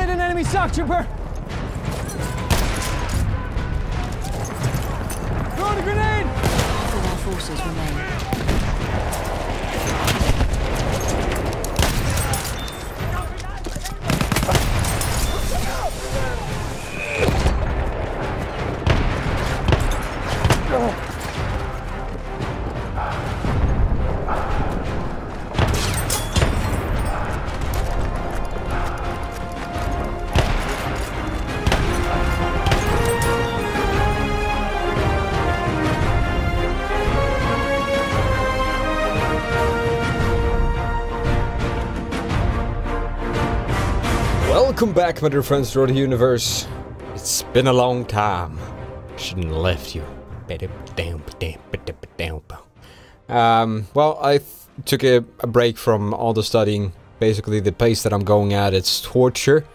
Spotted an enemy shock trooper! Throwing a grenade! Half of our forces remain. Welcome back, my dear friends, to the universe. It's been a long time. Shouldn't have left you. Well, I took a break from all the studying. Basically, the pace that I'm going at, it's torture.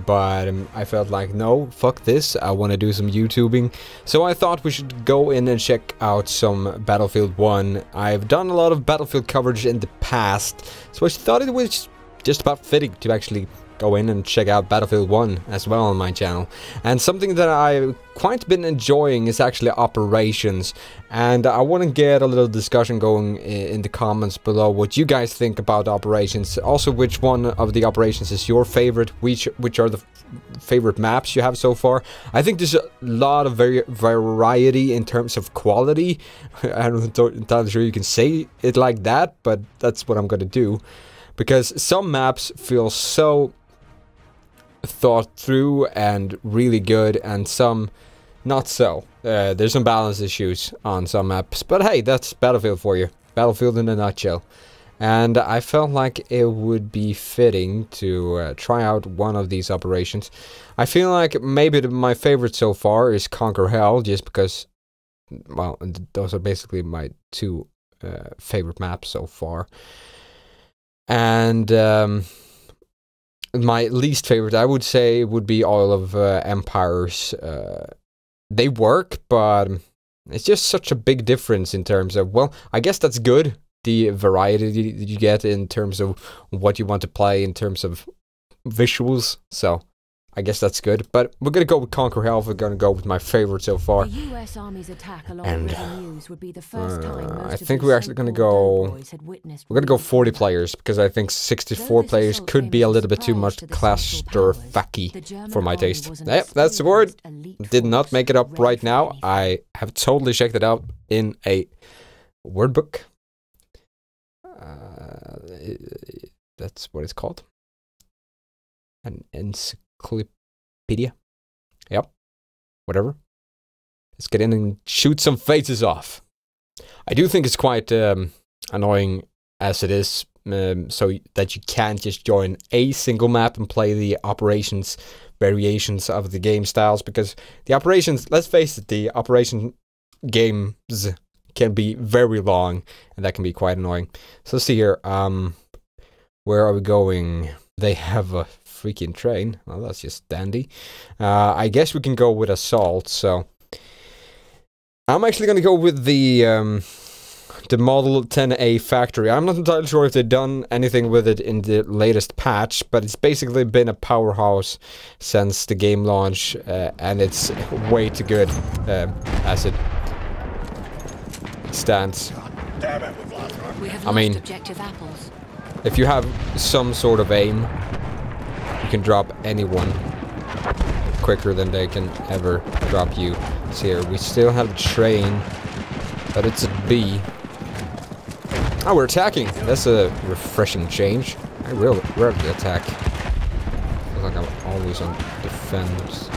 But I felt like, no, fuck this. I want to do some YouTubing. So I thought we should go in and check out some Battlefield 1. I've done a lot of Battlefield coverage in the past. So I thought it was just about fitting to actually go in and check out Battlefield 1 as well on my channel. And something that I've quite been enjoying is actually operations. And I want to get a little discussion going in the comments below what you guys think about operations. Also, which one of the operations is your favorite, which are the favorite maps you have so far. I think there's a lot of variety in terms of quality. I'm not entirely sure you can say it like that, but that's what I'm gonna do. Because some maps feel so thought through and really good, and some not so. There's some balance issues on some maps, but hey, that's Battlefield for you. Battlefield in a nutshell. And I felt like it would be fitting to try out one of these operations. I feel like maybe my favorite so far is Conquer Hell, just because, well, those are basically my two favorite maps so far. And my least favorite, I would say, would be Oil of Empires. They work, but it's just such a big difference in terms of, well, I guess that's good. The variety you get in terms of what you want to play in terms of visuals. So I guess that's good. But we're going to go with Conquer Hell. We're going to go with my favorite so far. The US Army's attack along the river Meuse would be the first time I think we're actually going to go... We're going to go 40 players, because I think 64 players could be a little bit too much clusterfucky for my taste. Yep, that's the word. Did not make it up right now. I have totally checked it out in a word book. That's what it's called. An encyclopedia. Yep. Whatever. Let's get in and shoot some faces off. I do think it's quite annoying as it is, so that you can't just join a single map and play the operations variations of the game styles, because the operations, let's face it, the operation games can be very long, and that can be quite annoying. So let's see here. Where are we going? They have a freaking train. Well, that's just dandy. I guess we can go with assault. So I'm actually going to go with the Model 10A factory. I'm not entirely sure if they've done anything with it in the latest patch, but it's basically been a powerhouse since the game launch, and it's way too good as it stands. I mean, if you have some sort of aim, you can drop anyone quicker than they can ever drop you. So here, we still have a train, but it's a B. Oh, we're attacking! That's a refreshing change. I rarely attack. I feel like I'm always on defense.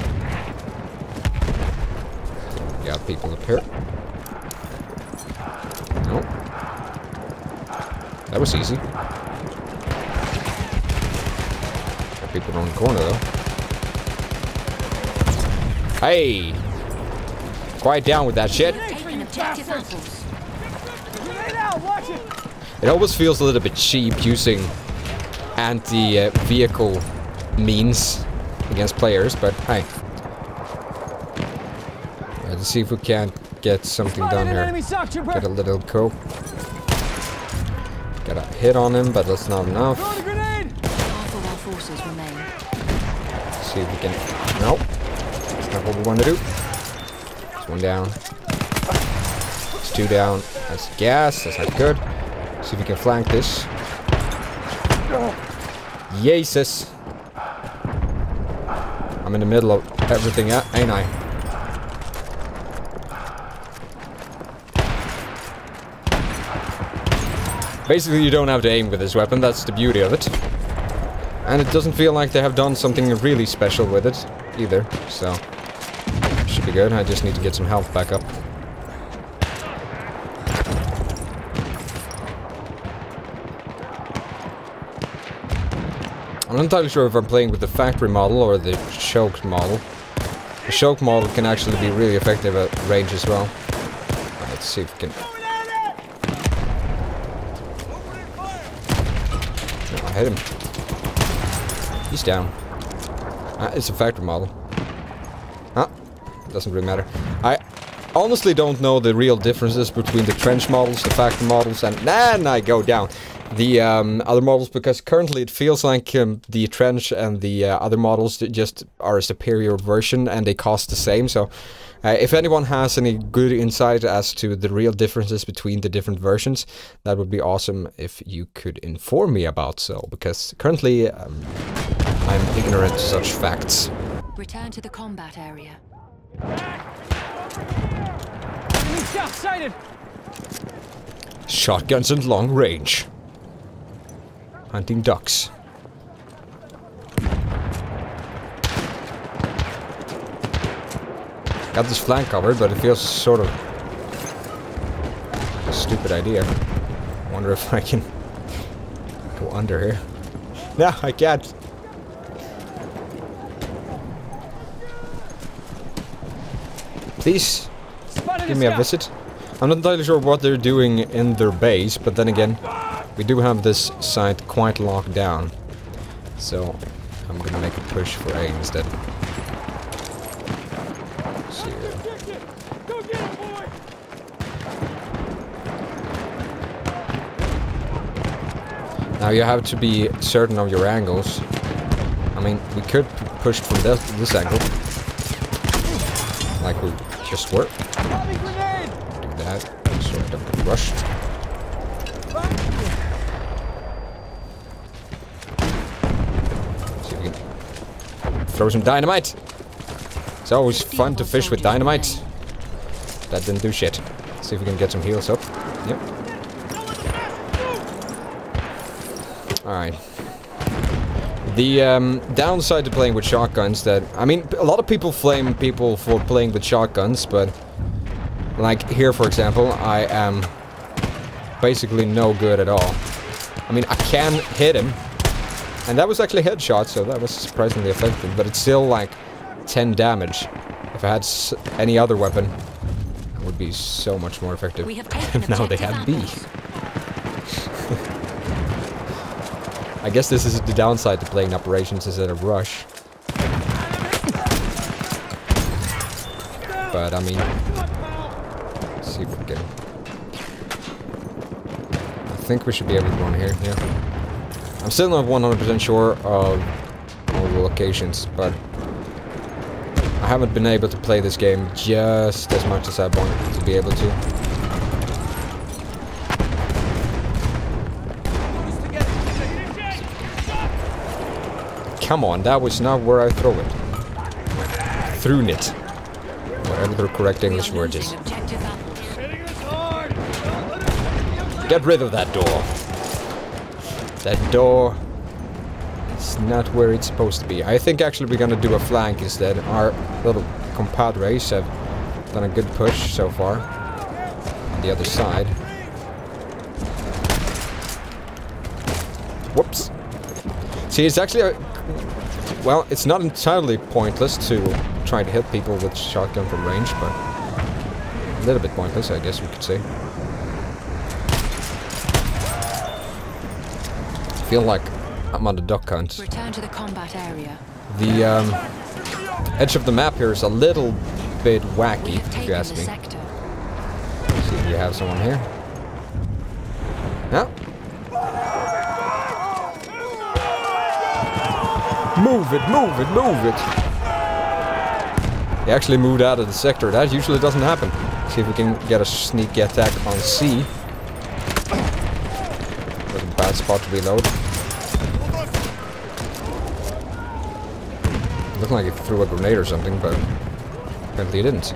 Got people up here. Nope. That was easy. Got people around the corner, though. Hey! Quiet down with that shit. It always feels a little bit cheap using anti-vehicle means against players, but hey. Let's see if we can't get something done here. Get a little cope. Got a hit on him, but that's not enough. See if we can... No. That's not what we want to do. There's one down. There's two down. That's gas. That's not good. See if we can flank this. Jesus. I'm in the middle of everything, ain't I? Basically, you don't have to aim with this weapon. That's the beauty of it. And it doesn't feel like they have done something really special with it either, so should be good. I just need to get some health back up. I'm not entirely sure if I'm playing with the factory model or the choked model. The choked model can actually be really effective at range as well. Let's see if we can... Oh, I hit him. He's down. It's a factory model. Doesn't really matter. I honestly don't know the real differences between the trench models, the factory models, and then I go down the other models, because currently it feels like the trench and the other models just are a superior version and they cost the same. So if anyone has any good insight as to the real differences between the different versions, that would be awesome if you could inform me about so, because currently I'm ignorant to such facts. Return to the combat area. Enemy shot sighted. Shotguns at long range. Hunting ducks. Got this flank covered, but it feels sort of a stupid idea. I wonder if I can go under here. No, I can't. Please, give me a visit. I'm not entirely sure what they're doing in their base, but then again, we do have this site quite locked down. So, I'm gonna make a push for A instead. Let's see here. Now you have to be certain of your angles. I mean, we could push from this angle. Like we just were. Do that so I don't get rushed. See if we can throw some dynamite. It's always fun to fish with dynamite. That didn't do shit. See if we can get some heals up. Yep. Alright. The downside to playing with shotguns that... I mean, a lot of people flame people for playing with shotguns, but... Like, here for example, I am basically no good at all. I mean, I can hit him. And that was actually a headshot, so that was surprisingly effective. But it's still like 10 damage. If I had any other weapon, it would be so much more effective. Now they have B. I guess this is the downside to playing operations instead of rush. But I mean, let's see if we can. I think we should be able to go on here. Yeah. I'm still not 100% sure of all the locations, but I haven't been able to play this game just as much as I want to be able to. Come on, that was not where I throw it. Through it. Whatever the correct English word is. Get rid of that door. That door is not where it's supposed to be. I think actually we're gonna do a flank instead. Our little compadres have done a good push so far. On the other side. Whoops. See, it's actually a... Well, it's not entirely pointless to try to hit people with shotgun from range, but a little bit pointless, I guess we could say. I feel like I'm on the duck hunt. Return to the combat area. The edge of the map here is a little bit wacky, if you ask me. Let's see if you have someone here. No. Move it, move it, move it. He actually moved out of the sector. That usually doesn't happen. See if we can get a sneaky attack on C. That's a bad spot to reload. Looked like he threw a grenade or something, but apparently he didn't.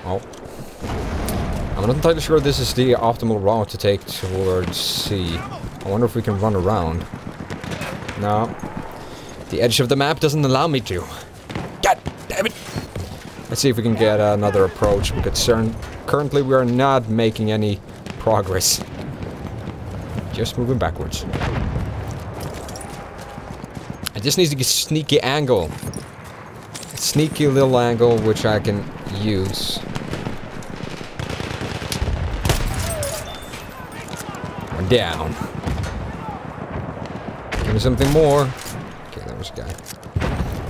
Oh. I'm not entirely sure this is the optimal route to take towards C. I wonder if we can run around. No. The edge of the map doesn't allow me to. God damn it! Let's see if we can get another approach, because currently we are not making any progress. Just moving backwards. I just need to get a sneaky angle. A sneaky little angle which I can use. We're down. Give me something more. Guy.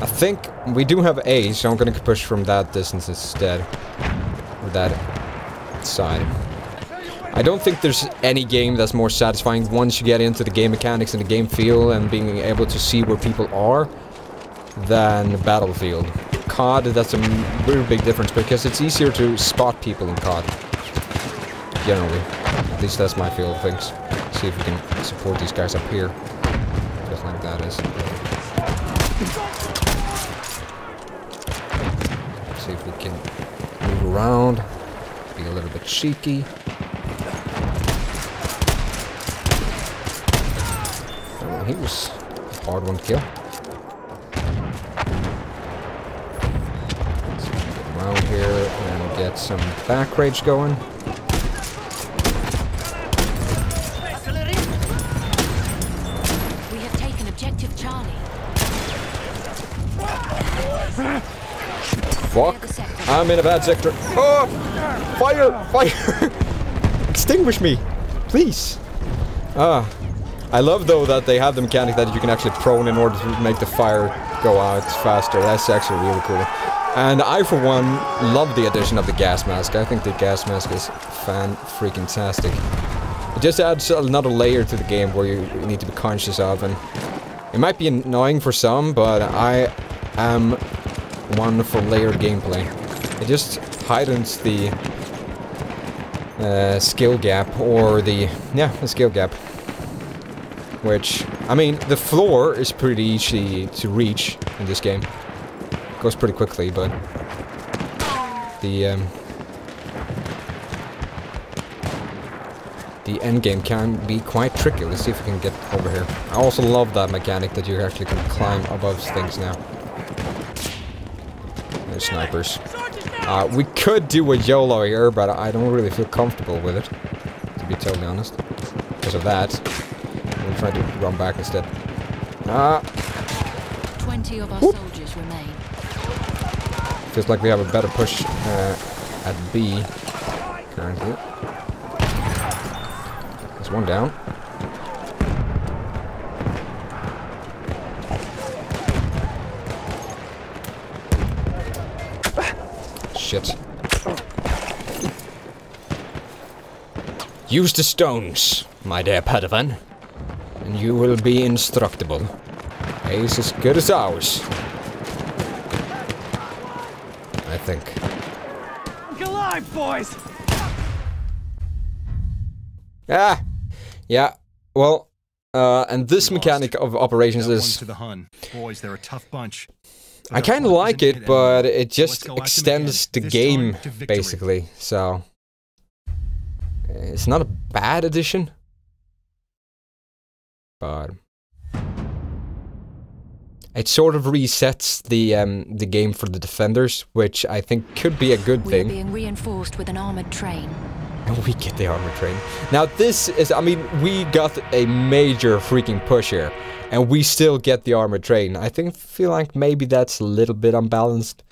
I think we do have A, so I'm gonna push from that distance instead. Or that side. I don't think there's any game that's more satisfying once you get into the game mechanics and the game feel and being able to see where people are than Battlefield. COD, that's a really big difference because it's easier to spot people in COD. Generally. At least that's my feel of things. See if we can support these guys up here. Just like that is. See if we can move around, be a little bit cheeky. Oh, he was a hard one to kill. Let's get around here and get some back rage going. We have taken objective Charlie. Fuck. I'm in a bad sector. Oh! Fire! Fire! Extinguish me! Please! Ah. I love though that they have the mechanic that you can actually prone in order to make the fire go out faster. That's actually really cool. And I for one love the addition of the gas mask. I think the gas mask is fan-freaking-tastic. It just adds another layer to the game where you need to be conscious of, and it might be annoying for some, but I am one for layered gameplay. It just heightens the skill gap, or the skill gap. Which, I mean, the floor is pretty easy to reach in this game. It goes pretty quickly, but the end game can be quite tricky. Let's see if we can get over here. I also love that mechanic that you actually can climb above things now. There's snipers. We could do a YOLO here, but I don't really feel comfortable with it, to be totally honest. Because of that. We'll try to run back instead. 20 of our soldiers remain. Feels like we have a better push at B currently. There's one down. Shit. Use the stones, my dear Padawan, and you will be indestructible. Ace as good as ours. I think. Look alive, boys! Ah! Yeah, well, and this mechanic of operations is... Boys, they're a tough bunch. I kind of like it, but it just extends the game, basically, so... It's not a bad addition. But... It sort of resets the game for the defenders, which I think could be a good thing. We're being reinforced with an armored train. And we get the armor train. Now this is, I mean, we got a major freaking push here. And we still get the armor train. I feel like maybe that's a little bit unbalanced.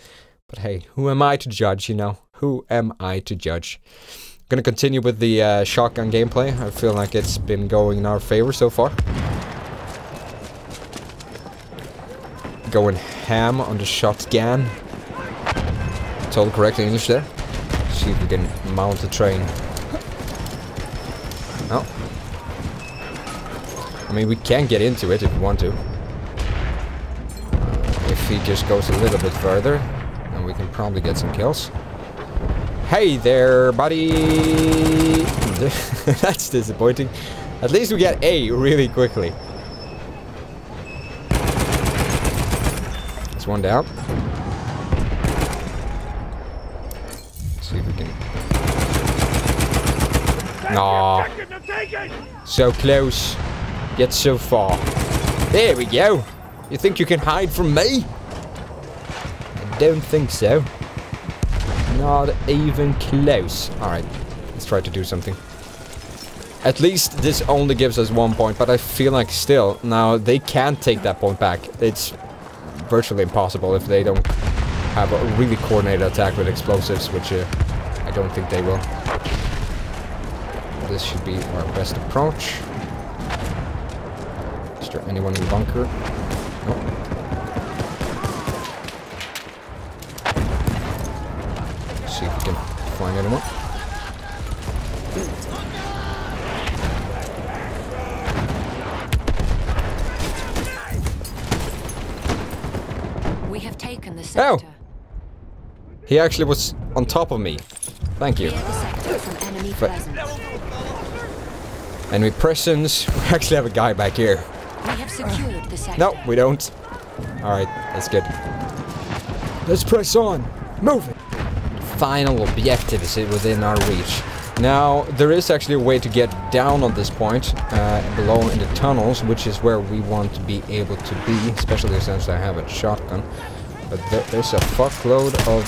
But hey, who am I to judge, you know? Who am I to judge? I'm gonna continue with the shotgun gameplay. I feel like it's been going in our favor so far. Going ham on the shotgun. Told correct English there. See if we can mount the train. Oh. mean, we can get into it if we want to. If he just goes a little bit further, then we can probably get some kills. Hey there, buddy! That's disappointing. At least we get A really quickly. There's one down. Let's see if we can... Aw. So close. Yet so far. There we go. You think you can hide from me? I don't think so. Not even close. Alright, let's try to do something. At least this only gives us 1 point, but I feel like still, now they can't take that point back. It's virtually impossible if they don't have a really coordinated attack with explosives, which I don't think they will. This should be our best approach. Is there anyone in the bunker? No. See if we can find anyone. We have taken the sector. Oh! He actually was on top of me. Thank you. Clear the sector from enemy presence. Enemy presence. We actually have a guy back here. We have secured the sector. No, we don't. Alright, that's good. Let's press on. Move it. Final objective is within our reach. Now, there is actually a way to get down on this point, below in the tunnels, which is where we want to be able to be, especially since I have a shotgun. But there's a fuckload of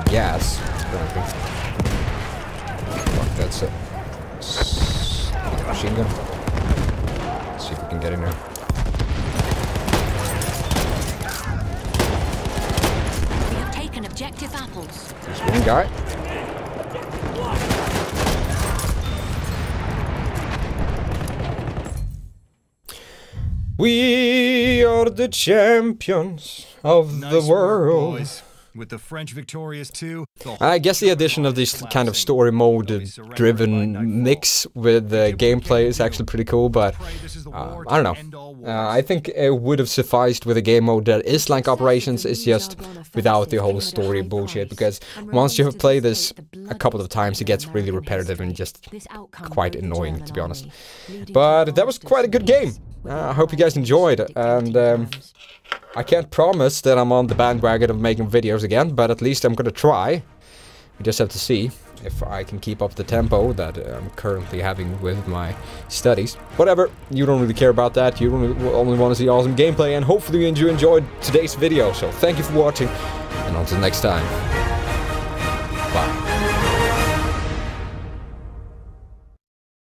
gas, apparently. Fuck, that's a machine gun. Let's see if we can get in there. We have taken objective apples. There's one guy. We are the champions of the world. Boys. With the French victorious too. I guess the addition of this kind of story mode driven mix with the gameplay is actually pretty cool, but I don't know. I think it would have sufficed with a game mode that is like Operations, it's just without the whole story bullshit, because once you have played this a couple of times it gets really repetitive and just quite annoying, to be honest. But that was quite a good game. I hope you guys enjoyed, and I can't promise that I'm on the bandwagon of making videos again, but at least I'm gonna try. We just have to see if I can keep up the tempo that I'm currently having with my studies. Whatever, you don't really care about that, you only want to see awesome gameplay, and hopefully you enjoyed today's video. So thank you for watching, and until next time.